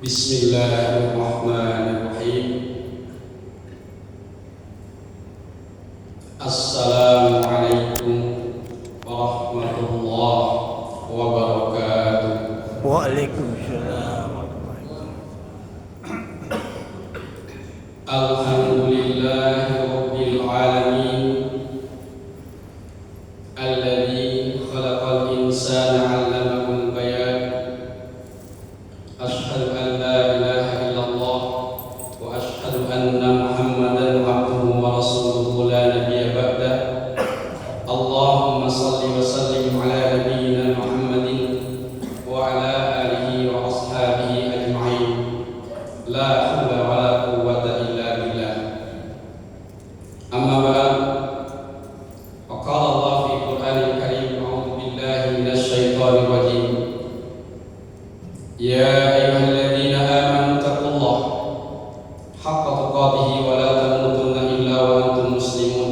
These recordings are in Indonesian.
Bismillahirrahmanirrahim. Assalamualaikum warahmatullahi wabarakatuh. Waalaikumsalam. Alhamdulillahirabbil alamin. Alladzi khalaqal insana 'allamahul bayan. Asyhadu an la ilaha illallah wa asyhadu anna Muhammadan 'abduhu wa rasuluhu la nabiyya ba'da. Allahumma shalli wa sallim ala nabiyyina Muhammadin wa ala alihi wa ashabihi ajma'in. La haula wa la quwwata illa billah. Amma ba'd. Faqala Allah fi Qur'anil Karim, a'udzu billahi minasy syaithanir rajim. Ya ayyuhalladzina amanu taqullaha haqqa tuqatih wa la tamutunna illa wa antum muslimun.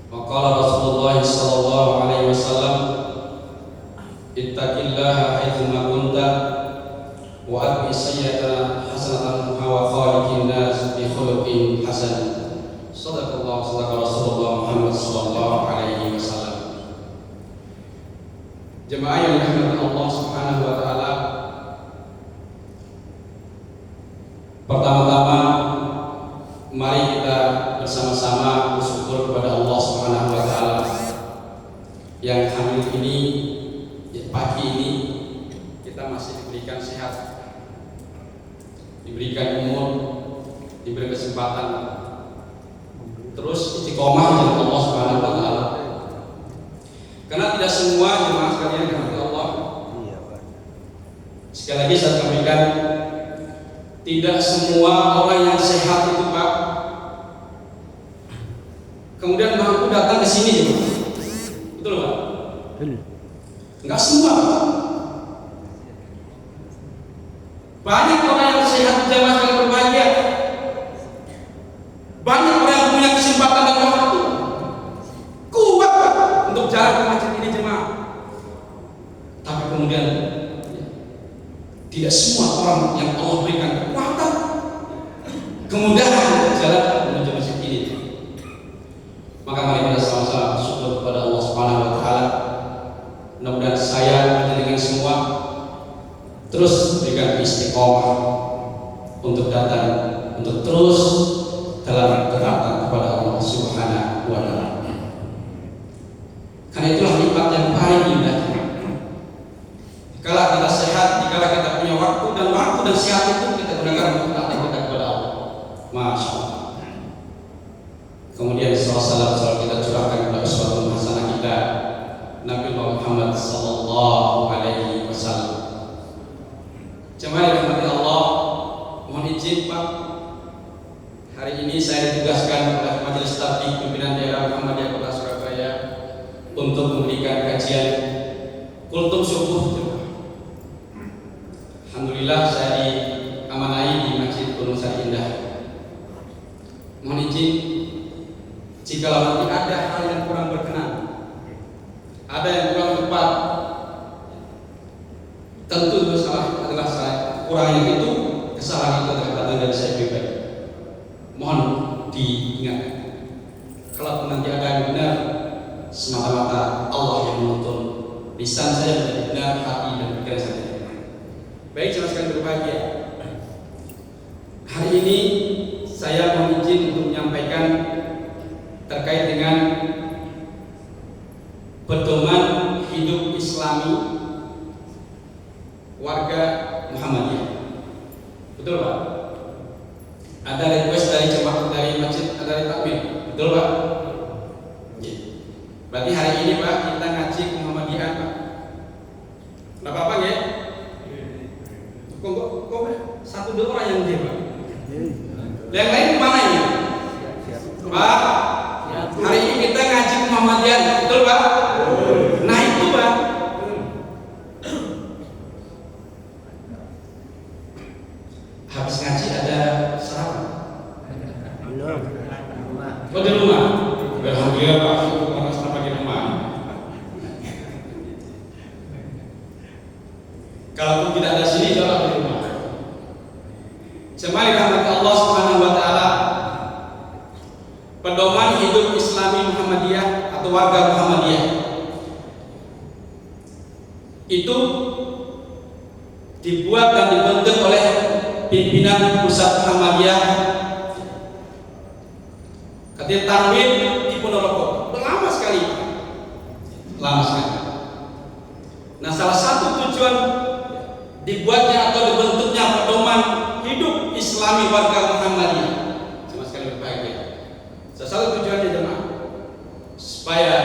Wa qala Rasulullah sallallahu alaihi wasallam, ittaqillaha haitsu ma kunta wa atbi sayyi'ata hasanatan wa khaliqin nas bi khuluqin hasan. Shadaqallahu sadaqa Rasulullah Muhammad sallallahu alaihi wasallam. Jemaah yang dirahmati Allah Subhanahu wa taala, pertama-tama mari kita bersama-sama bersyukur kepada Allah Subhanahu wa taala yang hari ini, pagi ini kita masih diberikan sehat, diberikan umur, diberi kesempatan terus istiqomah dari Allah Subhanahu wa taala. Karena tidak semua jemaah sekalian yang dirahmati Allah. Sekali lagi saya sampaikan, tidak semua orang yang sehat itu Pak kemudian mampu datang ke sini, jemaah. Betul Pak? Enggak semua Pak. Banyak orang yang sehat jemaah sekalian berbahagia. Banyak orang yang punya kesempatan dan waktu kuat Pak untuk jalan ke masjid ini jemaah. Tapi kemudian tidak semua orang yang Allah berikan kekuatan, kemudahan untuk jalan menuju masjid ini. Maka mari kita sama-sama bersyukur kepada Allah Subhanahu wa taala. Mudah-mudahan saya dengan semua terus berikan istiqomah untuk datang, untuk terus dalam ketaatan kepada Allah Subhanahu wa taala. Karena itulah nikmat yang paling indah. Kalau kita sehat, kalau kita punya waktu dan sehat itu kita gunakan untuk taat kepada Allah. Masya Allah. Kemudian salam kita curahkan kepada uswatun hasanah kita, Nabi Muhammad sallallahu alaihi wasallam. Jemaah yang dirahmati Allah, mohon izin Pak, hari ini saya ditugaskan oleh Majelis Tabligh Pimpinan Daerah Muhammadiyah Kota Surabaya untuk memberikan kajian kultum subuh. Alhamdulillah saya diamanai di Masjid Gunung Sari Indah. Mohon izin, jika nanti ada hal yang kurang berkenan, ada yang kurang tepat, tentu itu salah adalah saya. Kurang yang itu, kesalahan itu adalah datang dari saya pribadi. Mohon diingat, kalau nanti ada yang benar, semata-mata Allah yang menuntun. Lisan saya menjadi benar, hati dan pikiran saya. Baik, jemaah sekalian berbahagia. Hari ini saya mohon izin untuk menyampaikan terkait dengan pedoman hidup Islami warga Muhammadiyah. Betul Pak? Ada request dari jemaah dari masjid, ada dari takmir. Betul Pak? Ya. Berarti hari ini Pak kita ngaji Muhammadiyah Pak. Enggak apa-apa ya? Kok satu dua orang yang dia Pak? Yang lain kemana ini? Pak, hari ini kita ngaji Muhammadiyah, betul Pak? Nah itu Pak. Habis ngaji ada sarapan? Belum. Oh di rumah? Alhamdulillah Pak, karena sarapan di rumah. Kalaupun tidak ada sini, jawab di rumah. Jemaah rahmat Allah Subhanahu wa taala, pedoman hidup Islami Muhammadiyah atau warga Muhammadiyah itu dibuat dan dibentuk oleh pimpinan pusat Muhammadiyah Khatib Tanwir di Ponorogo. Lama sekali. Nah, salah satu tujuan dibuatnya atau dibentuknya pedoman hidup Islami warga Muhammadiyah, sama sekali berbahagia. Salah satu tujuannya jemaah supaya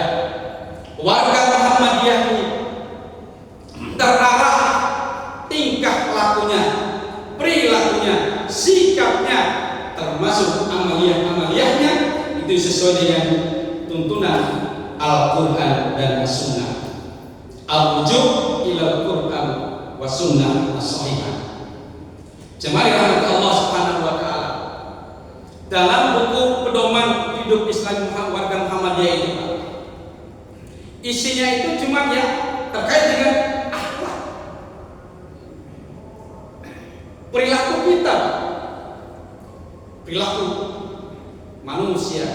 warga Muhammadiyah ini terarah tingkah lakunya, perilakunya, sikapnya, termasuk amaliyah-amaliyahnya itu sesuai dengan tuntunan Al-Quran dan As-Sunnah. Al-Rujuk ila Al-Quran wa Sunnah as-sahihah. Jemaah rahmat Allah Subhanahu wa taala, dalam buku pedoman hidup Islam warga Muhammadiyah itu, isinya itu cuma ya terkait dengan akhlak, perilaku kita, perilaku manusia,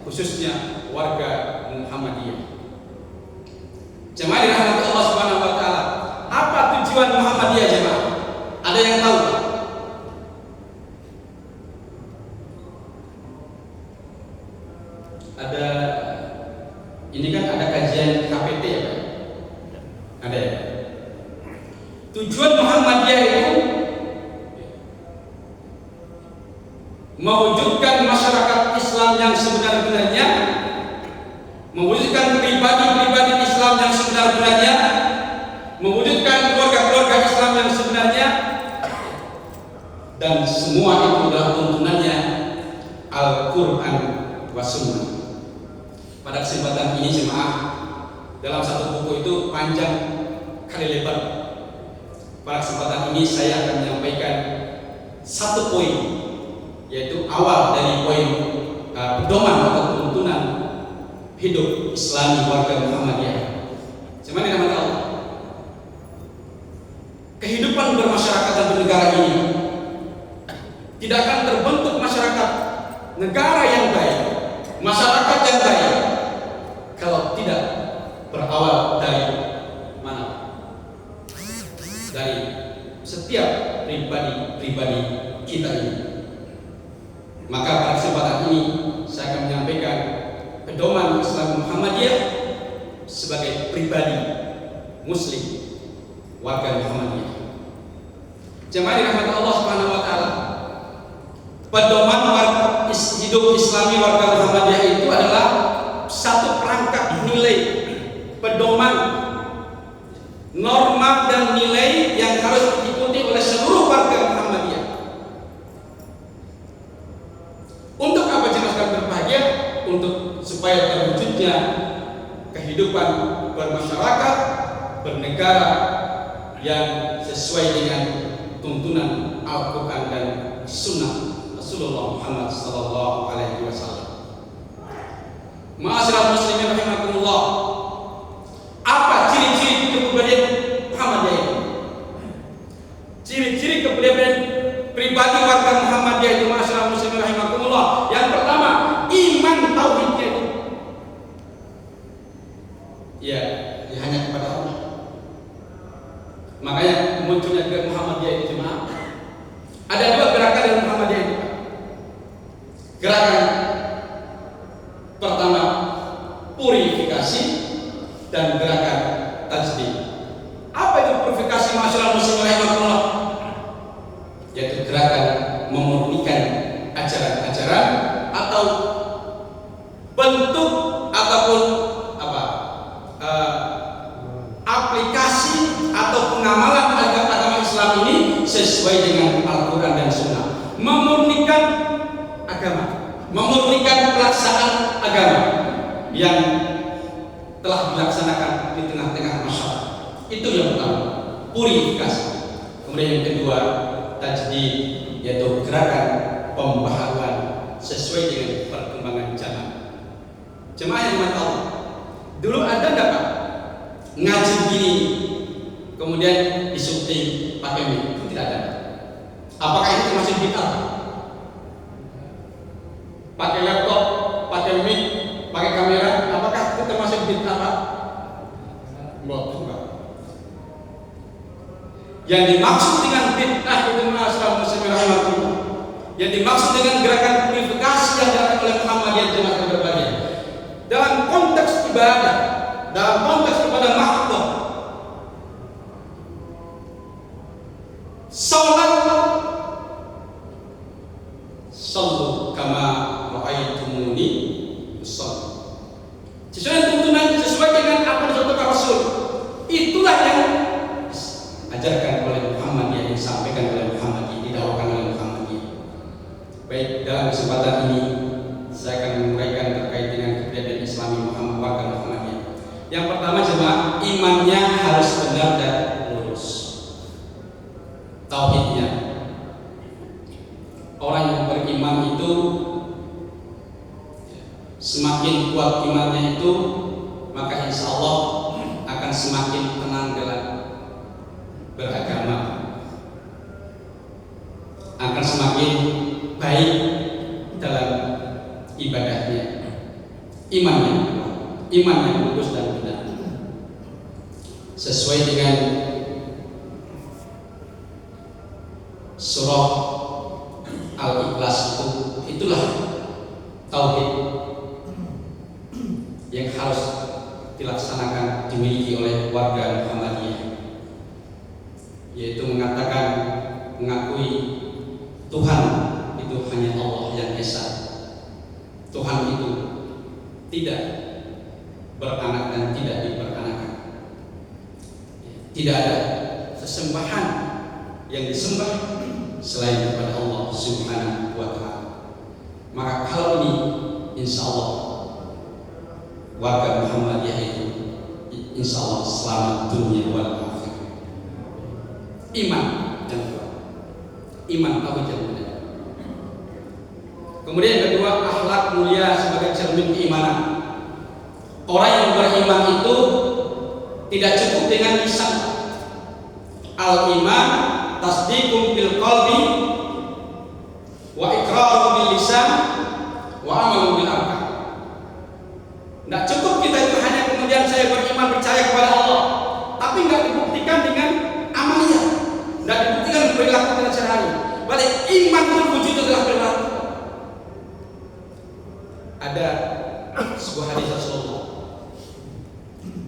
khususnya warga Muhammadiyah. Jemaah dirahmati Allah Subhanahu wa taala, apa tujuan Muhammadiyah jemaah? Ada yang tahu? Ada, ini kan ada kajian KPT ya Pak? Ada ya? Tujuan Muhammadiyah itu mewujudkan masyarakat Islam yang sebenar-benarnya, mewujudkan pribadi-pribadi Islam yang sebenar-benarnya, mewujudkan keluarga-keluarga Islam yang sebenarnya, dan semua itu adalah tuntunannya Al-Quran wa Sunnah. Pada kesempatan ini jemaah, dalam satu buku itu panjang kali lebar. Pada kesempatan ini saya akan menyampaikan satu poin, yaitu awal dari poin pedoman atau tuntunan hidup Islami warga Muhammadiyah. Cuman yang namanya Allah, kehidupan bermasyarakat dan bernegara ini tidak akan terbentuk masyarakat negara yang baik, masyarakat yang baik, kalau tidak berawal dari mana? Dari setiap pribadi-pribadi kita ini. Maka pada kesempatan ini saya akan menyampaikan pedoman Islam Muhammadiyah sebagai pribadi Muslim warga Muhammadiyah. Jemaah dirahmati Allah Subhanahu wa taala, pedoman hidup Islami warga Muhammadiyah itu adalah satu perangkat nilai, pedoman, norma dan nilai yang harus diikuti oleh seluruh warga Muhammadiyah. Untuk apa jemaah sekalian berbahagia? Untuk supaya terwujudnya kehidupan bermasyarakat, bernegara yang sesuai dengan tuntunan Al-Quran dan Sunnah Rasulullah Muhammad sallallahu alaihi wasallam. Ma'asyiral muslimin rahimakumullah, apa ciri-ciri kepribadian Muhammadiyah itu? Ciri-ciri kepribadian pribadi warga Muhammadiyah itu, ma'asyiral muslimin rahimakumullah, yang pertama, iman tauhidnya itu. Ya, hanya kepada Allah. Makanya munculnya gerakan Muhammadiyah itu jemaah. Ada dua gerakan dari Muhammadiyah itu. Gerakan pertama purifikasi dan gerakan tajdid. Apa itu purifikasi masyarakat muslim rahimahullah? Yaitu gerakan memurnikan ajaran-ajaran atau bentuk ataupun aplikasi atau pengamalan agama Islam ini sesuai dengan Al-Quran dan Sunnah. Memurnikan agama, memurnikan pelaksanaan agama yang telah dilaksanakan di tengah-tengah masyarakat. Itu yang pertama, purifikasi. Kemudian yang kedua, tajdid, yaitu gerakan pembaharuan sesuai dengan perkembangan zaman. Jemaah yang dimana Allah, dulu ada nggak Pak ngaji gini kemudian disyuting pakai mic? Itu tidak ada. Apakah ini termasuk bid'ah? Pakai laptop, pakai mic, pakai kamera, apakah itu termasuk bid'ah, Pak? Enggak. Yang dimaksud dengan bid'ah itu masalah muslimin rahimahullah. Yang dimaksud dengan gerakan purifikasi yang dilakukan oleh Muhammadiyah jemaah berbahagia dalam konteks ibadah, dalam konteks ibadah mahdoh, salat, sallu kama ra'aitumuni usolli, sesuai tuntunan, sesuai dengan apa yang disebutkan Rasul. Itulah yang ajarkan oleh Muhammadiyah, yang disampaikan oleh Muhammadiyah, didakwakan oleh Muhammadiyah. Baik, dalam kesempatan ini saya akan menguraikan terkait dengan kepribadian Islami Muhammad warga Muhammadiyah. Yang pertama, jemaah, imannya harus benar dan lurus. Tauhidnya. Orang yang beriman itu semakin kuat imannya itu, maka insya Allah akan semakin tenang dalam beragama, akan semakin baik dalam ibadahnya. Iman yang lurus dan benar, sesuai dengan surah Al-Ikhlas itulah tauhid yang harus dilaksanakan, dimiliki oleh warga Muhammadiyah, yaitu mengakui Tuhan itu hanya Allah yang Esa. Tuhan itu tidak beranak dan tidak diperanakan. Tidak ada sesembahan yang disembah selain kepada Allah Subhanahu wa Ta'ala. Maka kalau ini, insya Allah warga Muhammadiyah itu insya Allah selamat dunia wal akhirah. Iman yang kuat, iman tauhid yang benar. Kemudian yang kedua, akhlak mulia sebagai cermin keimanan. Orang yang beriman itu tidak cukup dengan lisan. Al-iman tasdiqun bil qalbi wa iqrarun bil lisan wa amalun bil arkan. Tidak cukup kita itu hanya kemudian saya beriman, percaya kepada Allah, tapi tidak dibuktikan dengan amaliyah, tidak dibuktikan perilaku dengan sehari-hari. Berarti iman terwujud adalah perilaku. Ada sebuah hadis Rasulullah,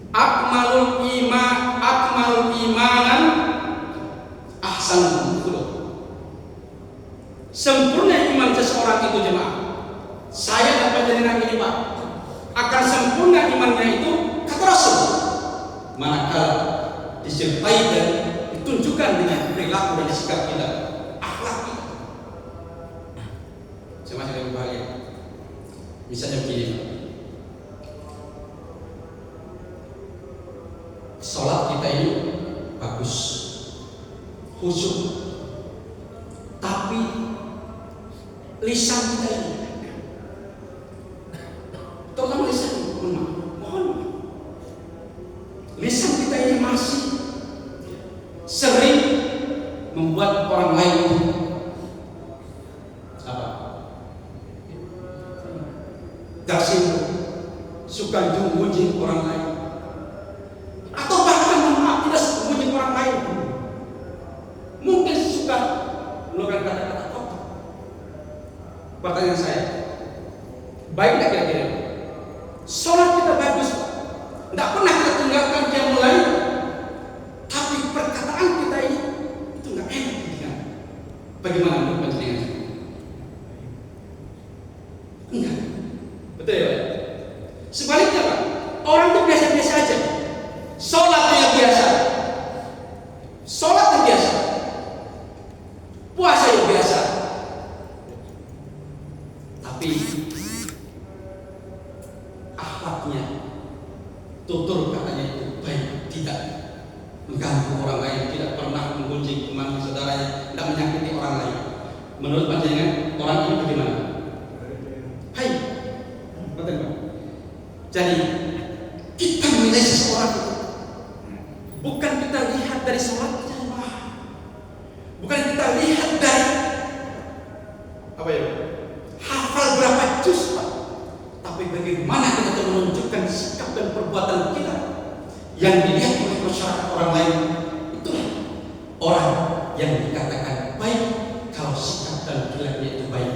akmalul imanan ahsanul khuluq. Sempurna iman seseorang itu, jemaah, saya dan panjenengan ini, Pak, akan sempurna imannya itu kata Rasul manakala disertai dan ditunjukkan dengan perilaku dan sikap kita, akhlak kita. Saya masih lebih bahagia. Misalnya begini, sholat kita ini bagus, khusyuk, tapi lisan kita ini, terutama lisan, mohon lisan kita ini masih sering membuat orang lain tersinggung, suka memuji orang lain, atau bahkan tidak memuji orang lain, mungkin suka mengeluarkan kata-kata kotor. Pertanyaan saya, baik tidak kira-kira? Sholat kita bagus, tidak pernah kita tinggalkan qiyamul lail, tapi perkataan kita ini itu nggak enak didengar. Bagaimana menurut panjenengan? Enggak, betul ya, Pak? Sebaliknya, Pak, orang itu biasa-biasa aja, sholatnya biasa, sholatnya biasa, puasa yang biasa, tapi akhlaknya, tutur katanya itu baik, tidak mengganggu orang lain, tidak pernah menggunjing teman saudaranya, tidak menyakiti orang lain. Menurut panjenengan orang ini bagaimana? Baik, betul, Pak. Jadi kita menilai seseorang itu bukan kita lihat dari sholatnya, bukan kita lihat dari yang dilihat oleh masyarakat orang lain, itulah orang yang dikatakan baik kalau sikap dan perilakunya itu baik.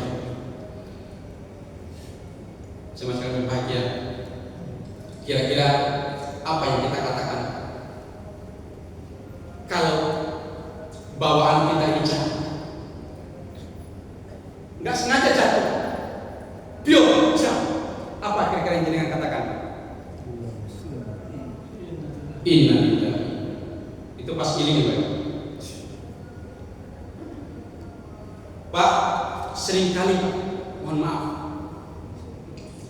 Sama sekali berbahagia. Kira-kira apa yang kita katakan kalau bawaan kita ini jatuh? Nggak sengaja jatuh, biar jatuh. Apa kira-kira yang jenengan katakan? Innalillahi. Itu pas giling Pak. Pak, seringkali Pak, mohon maaf,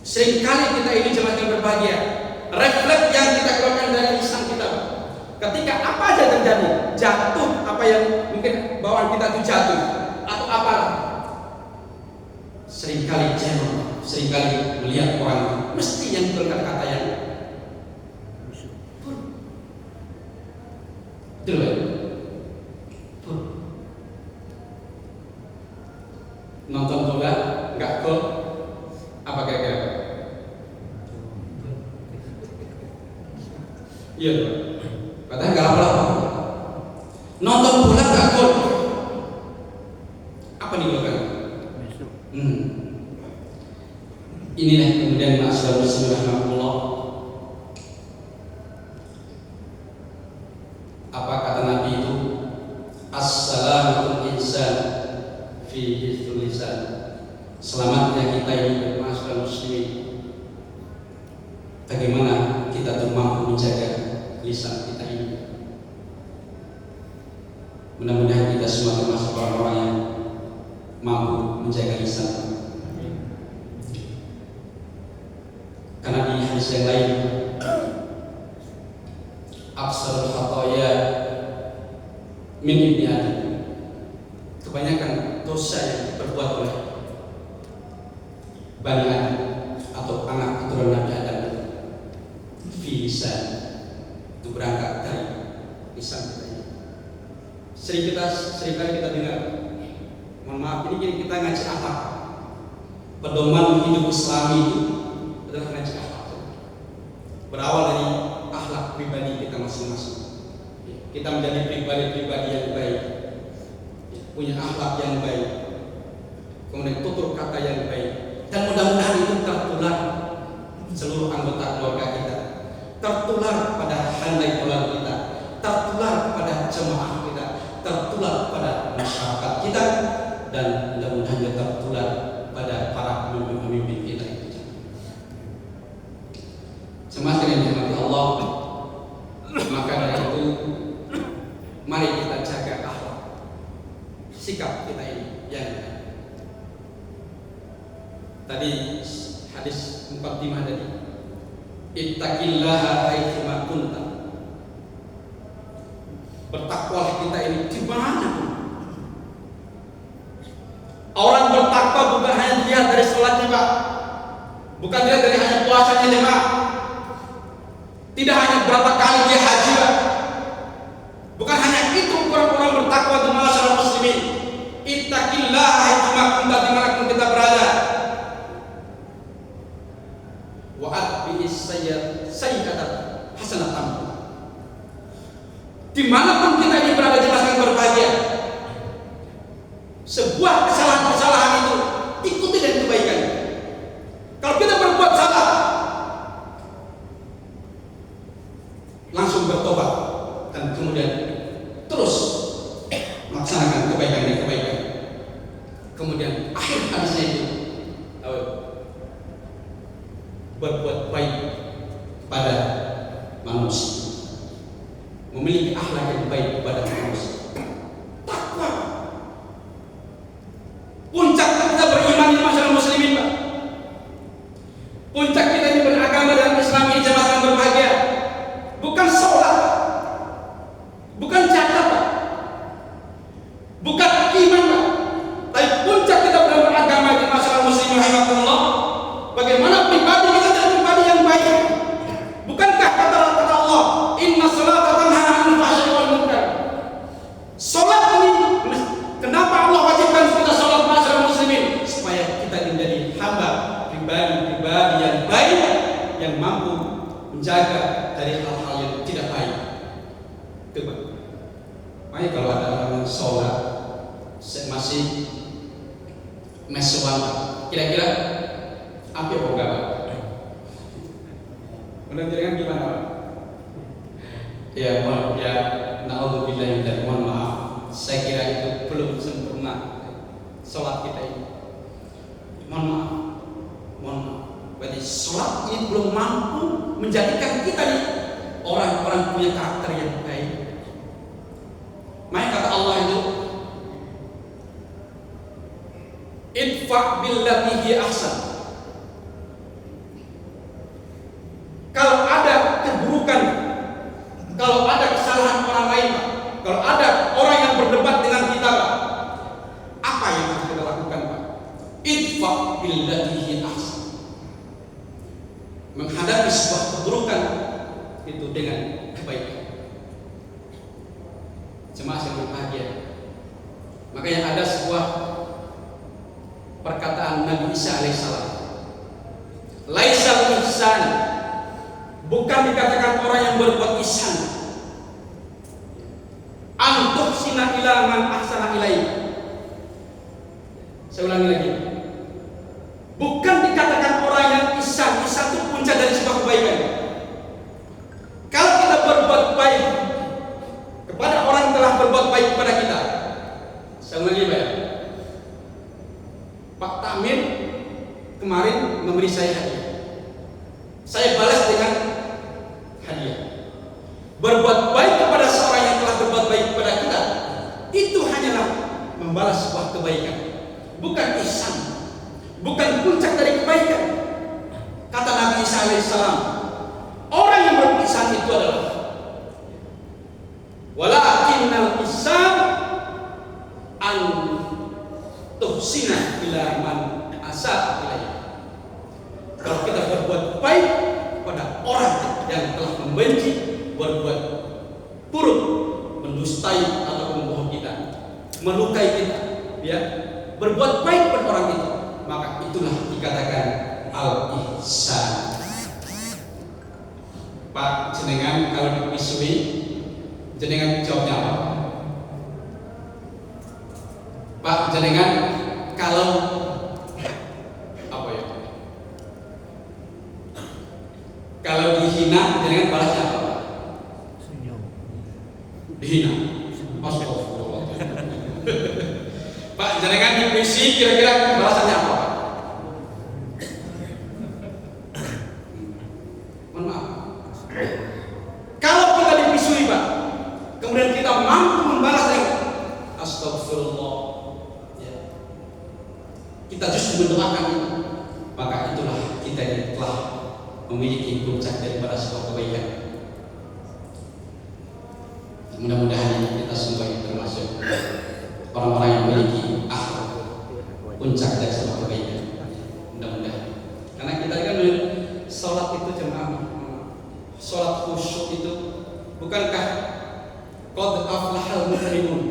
seringkali kita ini jemaah yang berbahagia, refleks yang kita keluarkan dari lisan kita Pak. Ketika apa aja terjadi, jatuh apa yang mungkin bawaan kita itu jatuh atau apa, seringkali jengkel, seringkali melihat orang mesti yang berkata-kata yang betul ya? Nonton bola nggak gol, apa kira-kira? Iya, padahal nggak apa-apa. Nonton bola nggak gol, apa nih kan? Inilah kemudian ma'asyiral muslimin rahimahullah. Apa kata Nabi itu? Assalamu'alaikum insan fi hifdzil lisan. Selamatnya kita ini ma'asyiral muslimin. Bagaimana kita tuh mampu menjaga lisan kita ini. Mudah-mudahan kita semua termasuk orang-orang yang mampu menjaga lisan. Karena di hadis yang lain, aksarul khataya min ibni Adam, kebanyakan dosa yang diperbuat oleh Bani Adam atau anak keturunan Nabi Adam fi lisan, itu berangkat dari lisan kita ini. Seringkali kita dengar, mohon maaf, ini kita ngaji akhlak. Pedoman hidup Islami itu adalah ngaji akhlak. Berawal dari akhlak pribadi kita masing-masing. Kita menjadi pribadi-pribadi yang baik, punya akhlak yang baik, kemudian tutur kata yang baik, dan mudah-mudahan itu tertular seluruh anggota keluarga kita, tertular pada handai keluarga kita, tertular pada jemaah kita, tertular pada masyarakat kita, dan mudah-mudahan juga tertular pada para pemimpin kita itu. Semakin yang dirahmati Allah, maka dari itu mari kita jaga akhlak, sikap kita ini yang tadi hadis 45 tadi, ittaqillaha haitsu ma kunta. Bertakwalah kita ini di mana pun. Orang bertakwa bukan hanya dilihat dari sholatnya Pak, bukan dilihat dari hanya puasanya jemaah, tidak hanya berapa kali dia haji Pak, bukan hanya itu orang-orang bertakwa di masyarakat muslimin. Ittaqillaha haitsu ma kunta, dimanapun kita berada. Wa atbi'is sayyi'atan hasanatan. Dimanapun kita ini berada, jelas yang berbahagia. Sebuah kesalahan-kesalahan itu ikuti dengan kebaikan. Kalau kita berbuat salah, langsung bertobat dan kemudian terus melaksanakan kebaikan dan kebaikan. Kemudian akhir hadisnya itu berbuat baik pada manusia, memiliki akhlak yang baik kepada manusia. Takwa. Puncak kita beriman di masyarakat muslimin Pak. Puncak kita ini beragama dalam Islam ini jemaah yang berbahagia. Bukan sholat Pak, bukan zakat Pak, bukan iman Pak, tapi puncak kita beragama di masyarakat muslimin rahimahullah. Bagaimana pribadi kita jadi pribadi yang baik. Bukankah kata Allah, inna sholata tanha 'anil fahsya'i wal munkar. Itu Pak. Makanya kalau ada orang sholat masih mesuan, kira-kira apa yang enggak Pak? Menurut jenengan gimana Pak? Ya mohon ya, naudzubillah min mohon maaf. Saya kira itu belum sempurna sholat kita ini. Mohon maaf. Berarti sholat ini belum mampu menjadikan kita nih orang-orang punya karakter yang baik. Maka kata Allah itu, idfa' billati hi ahsan. Kalau ada keburukan, kalau ada kesalahan orang lain, kalau ada orang yang berdebat dengan kita, Pak, apa yang harus kita lakukan, Pak? Idfa' billati hi ahsan. Menghadapi sebuah keburukan itu dengan kebaikan. Jemaah yang berbahagia. Makanya ada sebuah perkataan Nabi Isa alaihissalam. Laisal ihsan, bukan dikatakan orang yang berbuat ihsan. Antuh sina ila man ahsana ilaih. Saya ulangi lagi. Bukan dikatakan orang yang ihsan. Ihsan itu puncak dari sebuah kebaikan. Kalau kita berbuat baik kepada orang yang telah berbuat baik kepada kita, saya ulangi Pak. Pak Tamir kemarin memberi saya hadiah. Saya balas dengan hadiah. Berbuat baik kepada seorang yang telah berbuat baik kepada kita, itu hanyalah membalas sebuah kebaikan, bukan ihsan, bukan puncak dari kebaikan. Kata Nabi Isa alaihissalam, orang yang berihsan itu adalah walakinnal ihsan an tuhsina ila man asa ilaih. Kalau kita berbuat baik pada orang yang telah membenci, berbuat buruk, mendustai atau membohong kita, melukai kita, ya, berbuat baik pada orang itu, maka itulah dikatakan al-ihsan. Pak jenengan kalau dipisui, jenengan jawabnya apa? Pak jenengan kalau apa ya? Kalau dihina, jenengan balasnya apa? Senyum. Dihina. Astagfirullah. Pak jenengan dipisui, kira-kira balasannya apa? Mohon maaf. Kalau kita dipisui Pak, kemudian kita mampu membalas yang astagfirullah, ya, kita justru mendoakan itu, maka itulah kita yang telah memiliki puncak daripada sebuah kebaikan. Mudah-mudahan kita semua termasuk orang-orang yang memiliki puncak dari sebuah kebaikan. Mudah-mudahan. Karena kita kan sholat itu jemaah, sholat khusyuk itu bukankah qad aflahal mu'minun,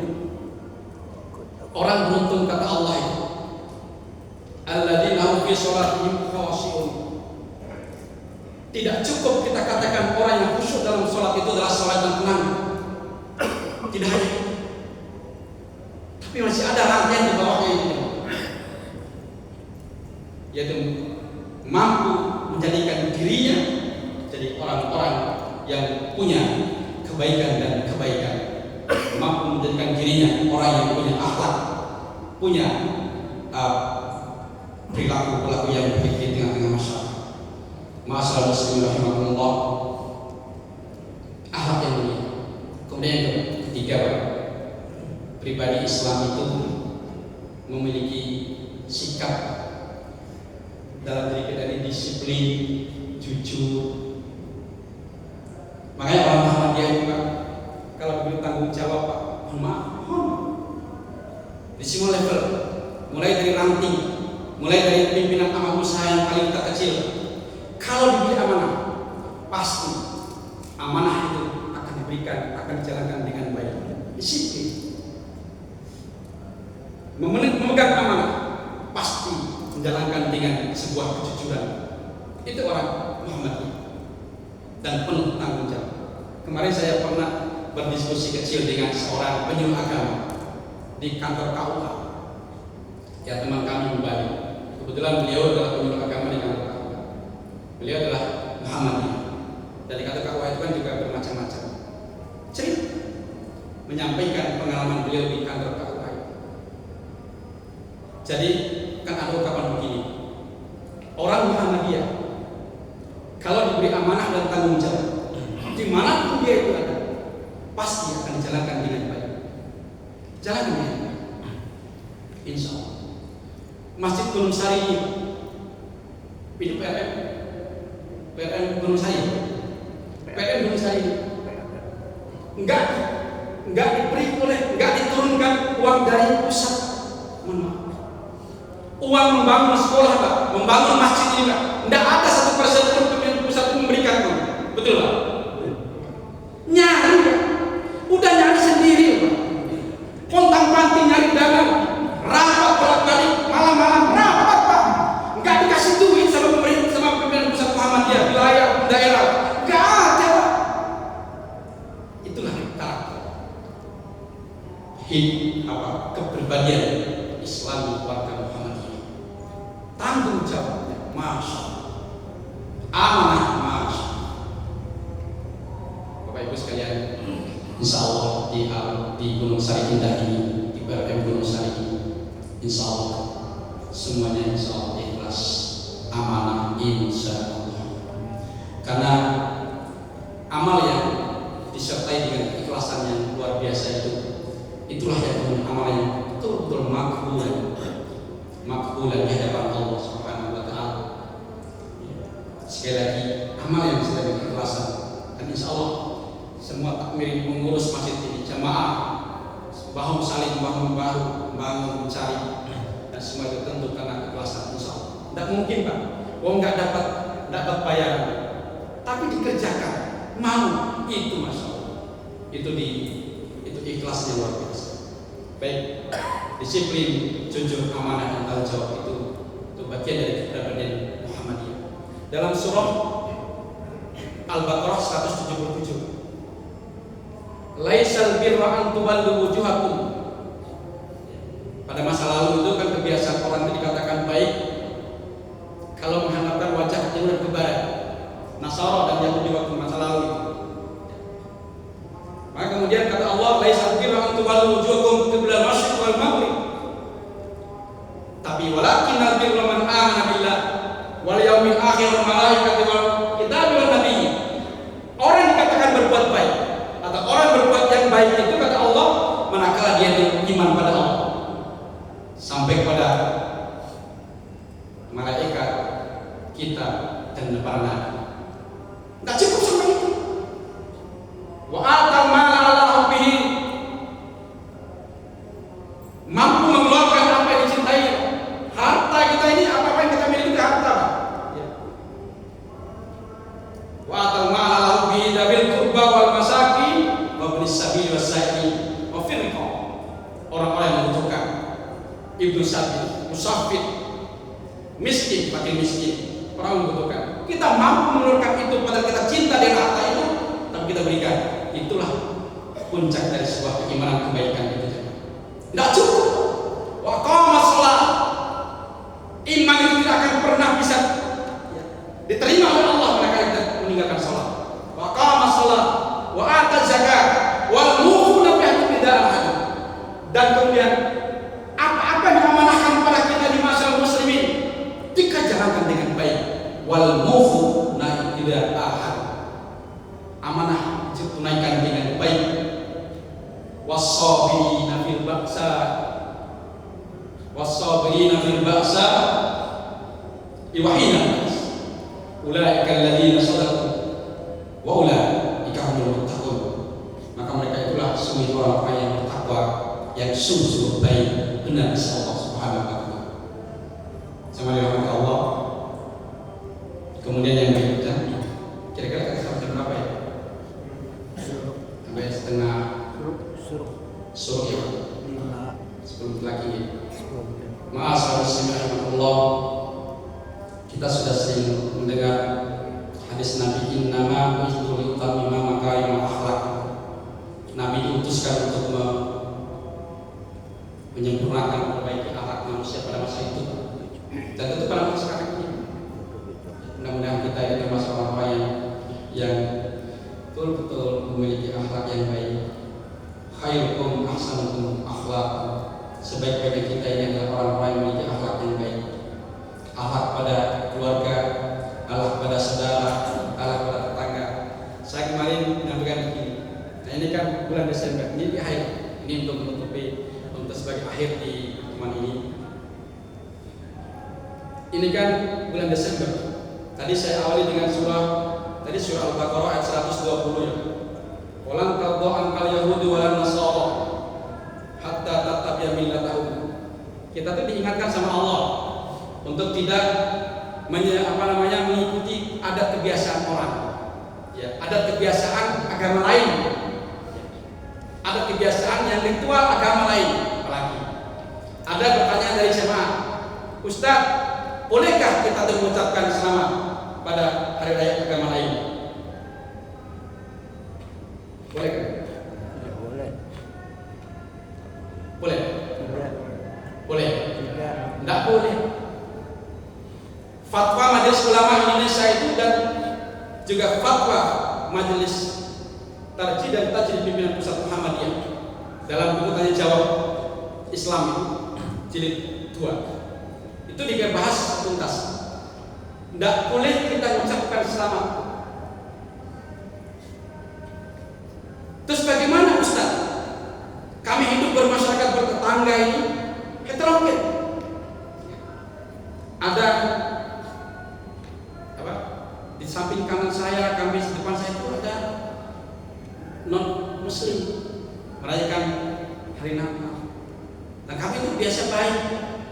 orang beruntung kata Allah itu, alladzina hum fi sholatihim khashi'un. Tidak cukup kita katakan orang yang khusyuk dalam sholat itu adalah sholat yang tenang, tidak hanya, tapi masih ada rangkaian di bawahnya ini, yaitu mampu menjadikan dirinya jadi orang-orang yang punya kebaikan dan kebaikan, mampu menjadikan dirinya orang yang punya akhlak, punya perilaku yang baik di tengah-tengah masyarakat. Ma'asyiral muslimin rahimakumullah, akhlak yang mulia. Kemudian yang ketiga, pribadi Islam itu memiliki sikap dalam diri kita ini disiplin, jujur. Makanya orang Muhammadiyah itu Pak, kalau diberi tanggung jawab Pak, mohon di semua level, mulai dari ranting, mulai dari pimpinan amal usaha yang paling kita kecil, kalau diberi amanah, pasti amanah itu akan diberikan, akan dijalankan dengan baik. Disiplin, memegang amanah, pasti menjalankan dengan sebuah kejujuran. Itu orang Muhammadiyah dan penuh tanggung jawab. Kemarin saya pernah berdiskusi kecil dengan seorang penyuluh agama di kantor KUA. Ya, teman kami di Bali. Kebetulan beliau adalah penyuluh agama di kantor KUA. Beliau adalah Muhammadiyah. Dari kantor KUA itu kan juga bermacam-macam cerita, menyampaikan pengalaman beliau di kantor KUA. Jadi kan ada ungkapan begini, orang Muhammadiyah kalau diberi amanah dan tanggung jawab, dimanapun dia itu ada, pasti akan dijalankan dengan baik. Jalankan dengan baik, insya Allah. Masjid Gunung Sari ini PRM Gunung Sari, PRM Gunung Sari enggak diturunkan uang dari pusat. Uang membangun sekolah, Pak, membangun masjid ini, Pak, enggak ada satu persen pun pemerintah pusat memberikan uang. Betul, Pak? Nyari, Pak. Udah nyari sendiri, Pak. Pontang-panting nyari dana, rapat bolak-balik, malam-malam rapat, Pak. Enggak dikasih duit sama pemerintah, sama pimpinan pusat Muhammadiyah, wilayah, daerah. Enggak ada, Pak. Itulah karakter kepribadian Islam warga Muhammadiyah. Tanggung jawabnya, masya Allah. Amanah, masya Allah. Bapak Ibu sekalian, insya Allah di Gunung Sari Indah ini, di PRM Gunung Sari ini, insya Allah semuanya insya Allah ikhlas, amanah, insya Allah. Karena amal yang disertai dengan ikhlasan yang luar biasa itulah yang amal yang betul-betul makbulan di hadapan Allah Subhanahu wa taala. Sekali lagi, amal yang disertai dengan ikhlasan, dan insya Allah semua takmir mengurus masjid ini, jamaah bahu saling bahu mencari, dan semua itu tentu karena ikhlasan, insya Allah. Tidak mungkin, Pak, nggak dapat bayaran, tapi dikerjakan, mau, itu masya Allah, itu ikhlasnya luar biasa. Baik, disiplin, jujur, amanah, dan tanggung jawab itu bagian dari kepribadian Muhammadiyah. Dalam surah Al-Baqarah 177, laisal birra an tuballu wujuhakum. Pada masa lalu itu kan kebiasaan orang itu dikatakan baik kalau menghadapkan wajah timur ke barat. Nasara dan Yahudi waktu masa lalu itu. Maka kemudian kata Allah, laisal birra an tuballu wujuhakum qiblal masyriq wal maghrib. Tapi walakinnal birra man amana billah wal yaumil akhir wal malaikati wal kitabi wan nabiyyi. Orang dikatakan berbuat baik atau orang berbuat yang baik itu kata Allah manakala dia beriman pada Allah sampai pada malaikat, kita, dan para nabi. Tidak cukup sampai itu. Wa atal mala ala hubbihi, mampu mengeluarkan apa yang dicintai. Harta kita ini, apa yang kita miliki harta. Ya. Wa atal mala ala hubbihi dabil qurba wal masakin wa ibnis sabil wasa'i wa fil riqab. Orang-orang yang membutuhkan, ibnu sabil, musafir, miskin, fakir miskin, orang membutuhkan. Kita mampu mengeluarkan itu, padahal kita cinta dengan harta itu, tapi kita berikan. Itulah puncak dari sebuah keimanan, kebaikan itu. Tidak cukup. Wa qama shalah. Iman itu tidak akan pernah bisa diterima oleh Allah manakala kita meninggalkan salat. Wa qama shalah wa ata zakat wal mufuna bi ahdi. Dan kemudian apa yang diamanahkan kepada kita di masyarakat muslimin jika jalankan dengan baik. Wal mufuna bi ahdi. Amanah tunaikan dengan baik. Was-sabirina fil ba'sa iwahina ulaika alladziina shadaqu wa ulaika humul muttaqun. Maka mereka itulah sungguh orang-orang yang bertakwa, yang sungguh baik, benar di Allah Subhanahu wa taala. Sama dengan Allah. Kemudian yang berikutnya, kira-kira sampai berapa ya? Sampai setengah suruh ya, 10 lagi. Ma'asyiral kita sudah sering mendengar hadis Nabi, innama bu'ithtu liutammima makarimal akhlaq. Nabi diutuskan untuk menyempurnakan, memperbaiki akhlak manusia pada masa itu, dan tentu pada masa sekarang ini. Mudah-mudahan kita ini termasuk orang-orang yang betul-betul memiliki akhlak yang baik. Khairukum ahsanukum akhlak. Sebaik-baiknya kita ini adalah orang-orang yang memiliki akhlak yang baik. Akhlak pada keluarga, akhlak pada saudara, akhlak pada tetangga. Saya kemarin menyampaikan begini. Nah, ini kan bulan Desember, ini di akhir. Ini untuk menutupi, untuk sebagai akhir di teman ini. Ini kan bulan Desember. Tadi saya awali dengan surah Al-Baqarah ayat 120 ya. Walan tarda ankal yahudi walan nasara hatta tattabi'a millatahum. Kita tuh diingatkan sama Allah untuk tidak mengikuti adat kebiasaan orang. Ya, adat kebiasaan agama lain. Adat kebiasaan yang ritual agama lain. Apalagi ada pertanyaan dari jemaah, Ustaz, bolehkah kita mengucapkan selamat pada hari raya agama lain? Boleh kan? Tidak boleh. Boleh? Tidak. Boleh? Tidak. Tidak boleh. Fatwa Majelis Ulama Indonesia itu dan juga fatwa Majelis Tarjih dan Tajrid Pimpinan Pusat Muhammadiyah dalam buku tanya jawab Islam itu jilid 2 itu dibahas tuntas. Tidak boleh kita mengucapkan selamat. Terus bagaimana Ustaz? Kami hidup bermasyarakat bertetangga ini heterogen. Ada apa? Di samping kanan saya, kami di depan saya itu ada non Muslim merayakan hari Natal. Dan kami itu biasa baik.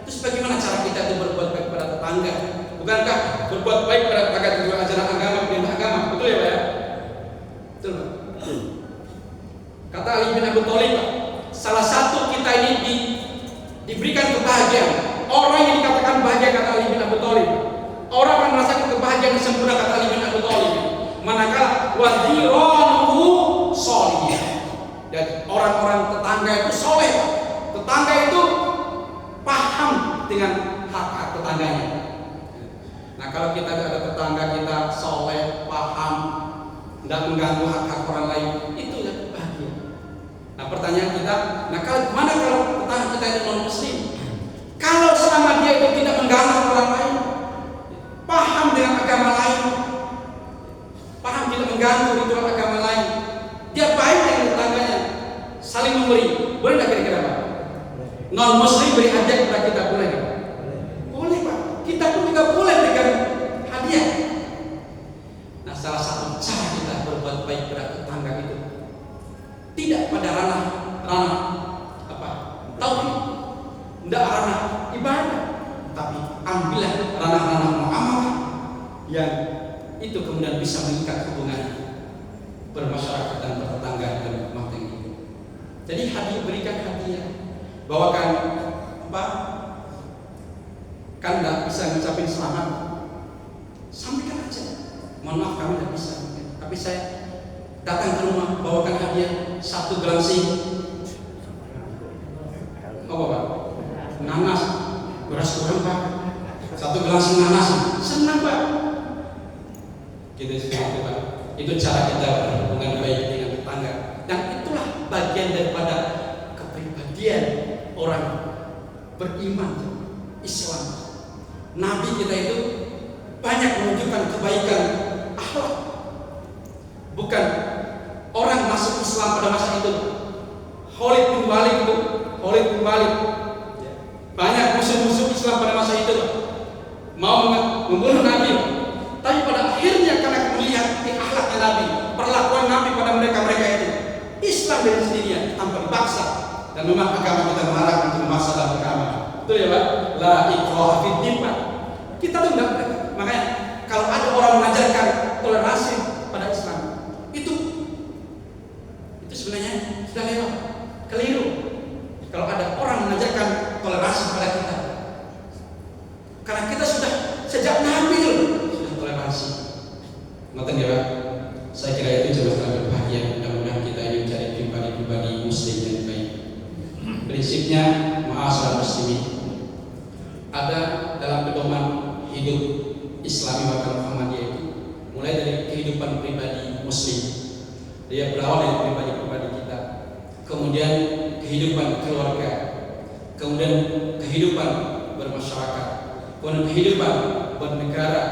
Terus bagaimana cara kita itu berbuat baik pada tetangga? Bukankah berbuat baik pada tetangga itu ajaran agama, perintah agama? Betul ya Pak ya? Betul Pak? Kata Ali bin Abi Thalib, salah satu kita ini diberikan kebahagiaan. Orang yang dikatakan bahagia kata Ali bin Abi Thalib, orang yang merasakan kebahagiaan yang sempurna kata Ali bin Abi Thalib, manakala wadhironuhu sholih. Dan orang-orang tetangga itu soleh. Tetangga itu paham dengan hak-hak tetangganya. Nah, kalau kita ada tetangga kita soleh, paham, tidak mengganggu hak-hak orang lain, itu ya bahagia. Nah, pertanyaan kita, mana kalau tetangga kita itu non Muslim? Kalau selama dia itu tidak mengganggu orang lain, paham dengan agama lain, paham tidak mengganggu ritual agama lain, dia baik dengan tetangganya, saling memberi, boleh tidak kira-kira Pak? Non Muslim beri hadiah kepada kita, boleh nggak? Boleh Pak. Kita pun juga boleh berikan hadiah. Nah, salah satu cara kita berbuat baik pada tetangga itu tidak pada ranah apa? Tauhid, tidak ranah ibadah, tapi ambillah ranah-ranah muamalah yang itu kemudian bisa mengikat hubungan bermasyarakat dan bertetangga dan rumah tangga. Jadi hadiah, berikan hadiah, bawakan apa? Kan tidak bisa ngucapin selamat, sampaikan aja. Mohon maaf kami tidak bisa, tapi saya datang ke rumah bawakan hadiah 1 gelang sing. Apa Pak? Nanas, beras kurang Pak. 1 gelang sing nanas, senang Pak. Gitu seperti itu Pak. Itu cara kita berhubungan baik dengan tetangga. Dan itulah bagian daripada kepribadian orang beriman Islam. Nabi kita itu banyak menunjukkan kebaikan akhlak. Bukan orang masuk Islam pada masa itu. Khalid bin Walid banyak musuh-musuh Islam pada masa itu mau membunuh Nabi. Tapi pada akhirnya karena melihat akhlaknya Nabi, perlakuan Nabi pada mereka itu, Islam dengan sendirinya tanpa dipaksa. Dan memang agama kita melarang untuk memaksa dalam agama. Betul ya Pak? La ikraha fid din Pak. Kita tuh enggak, makanya kalau ada orang mengajarkan toleransi pada Islam, itu sebenarnya sudah lewat, keliru. Kalau ada orang mengajarkan toleransi pada kita, karena kita sudah sejak Nabi itu sudah toleransi. Ngoten ya Pak? Saya kira itu jelas sangat berbahagia. Mudah-mudahan kita ini mencari pribadi Prinsipnya, ma'asyiral muslimin, ada dalam pedoman hidup Islami warga Muhammadiyah itu mulai dari kehidupan pribadi muslim. Dia berawal dari pribadi-pribadi kita, kemudian kehidupan keluarga, kemudian kehidupan bermasyarakat, kemudian kehidupan bernegara,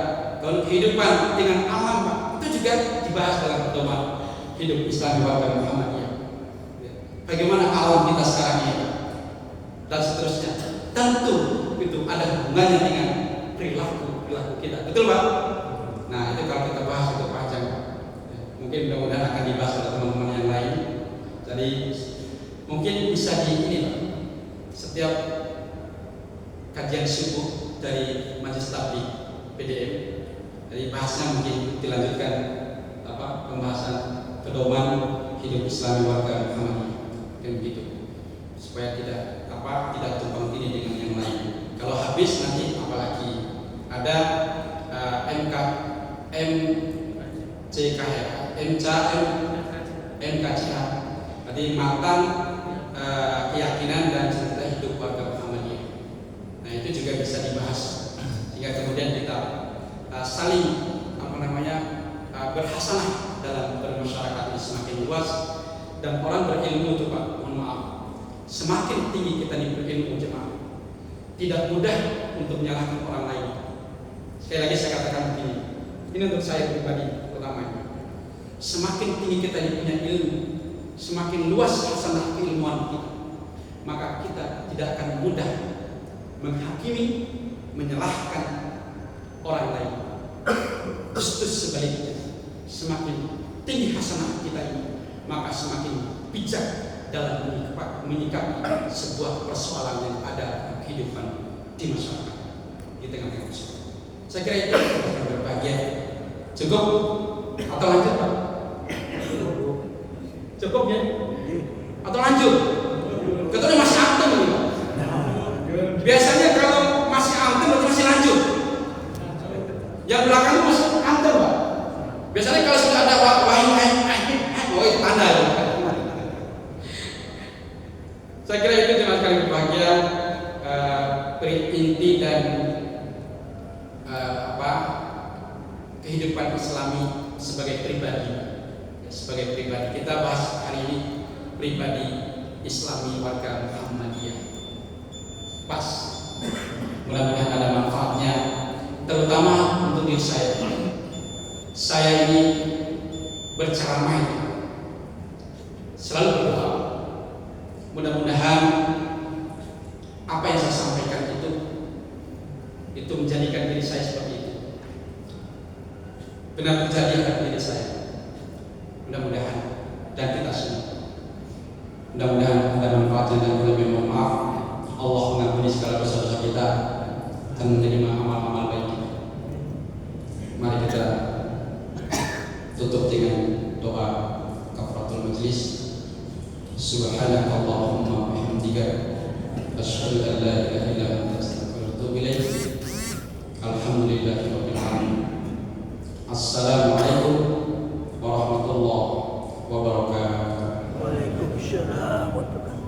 kemudian kehidupan dengan alam. Itu juga dibahas dalam pedoman hidup Islami warga Muhammadiyah. Bagaimana alam kita sekarang ini dan seterusnya. Tentu itu ada hubungannya dengan perilaku kita. Betul Pak? Nah itu kalau kita bahas itu panjang Pak. Mungkin mudah-mudahan akan dibahas oleh teman-teman yang lain. Jadi mungkin bisa di ini Pak. Setiap kajian subuh dari Majelis Tabligh PDM, jadi bahasnya mungkin dilanjutkan pembahasan pedoman hidup Islami warga Muhammadiyah. Mungkin begitu. Supaya tidak tumpang tindih dengan yang lain. Kalau habis nanti apalagi ada MKCH, jadi matang keyakinan dan cerita hidup warga Muhammadiyah. Nah itu juga bisa dibahas sehingga kemudian kita saling berhasanah dalam bermasyarakat ini semakin luas dan orang berilmu itu Pak. Mohon maaf, semakin tinggi kita berilmu jemaah, tidak mudah untuk menyalahkan orang lain. Sekali lagi saya katakan begini, ini untuk saya pribadi utamanya. Semakin tinggi kita punya ilmu, semakin luas hasanah keilmuan kita, maka kita tidak akan mudah menghakimi, menyalahkan orang lain. Justru sebaliknya, semakin tinggi hasanah kita ini, maka semakin bijak dalam menyikapi sebuah persoalan yang ada kehidupan di masyarakat di tengah-tengah masyarakat. Saya kira itu yang berbahagia. Cukup atau lanjut Pak? Cukup ya? Atau lanjut? Ketua masih antum ini Pak. Biasanya kalau masih antum berarti masih lanjut. Yang belakang itu masih antum Pak. Biasanya kalau sudah ada wahyu itu tanda ya. Saya kira itu dengan sekali berbahagia inti dan kehidupan Islami sebagai pribadi. Sebagai pribadi kita bahas hari ini pribadi Islami warga Muhammadiyah. Pas, mudah-mudahan ada manfaatnya, terutama untuk diri saya. Saya ini berceramah, selalu berdoa. Mudah-mudahan apa yang saya sampaikan itu menjadikan diri saya seperti itu. Benar terjadi pada diri saya. Mudah-mudahan dan kita semua. Mudah-mudahan ada manfaatnya dan lebih mohon maaf. Allah mengampuni segala dosa-dosa kita dan menerima amal-amal baik kita. Mari kita tutup dengan doa kafaratul majlis. Subhanakallahumma wa bihamdika asyhadu an la ilaha illa anta astaghfiruka wa atubu ilaik. Alhamdulillahirabbil alamin. Assalamualaikum warahmatullahi wabarakatuh. Waalaikumsalam warahmatullahi wabarakatuh.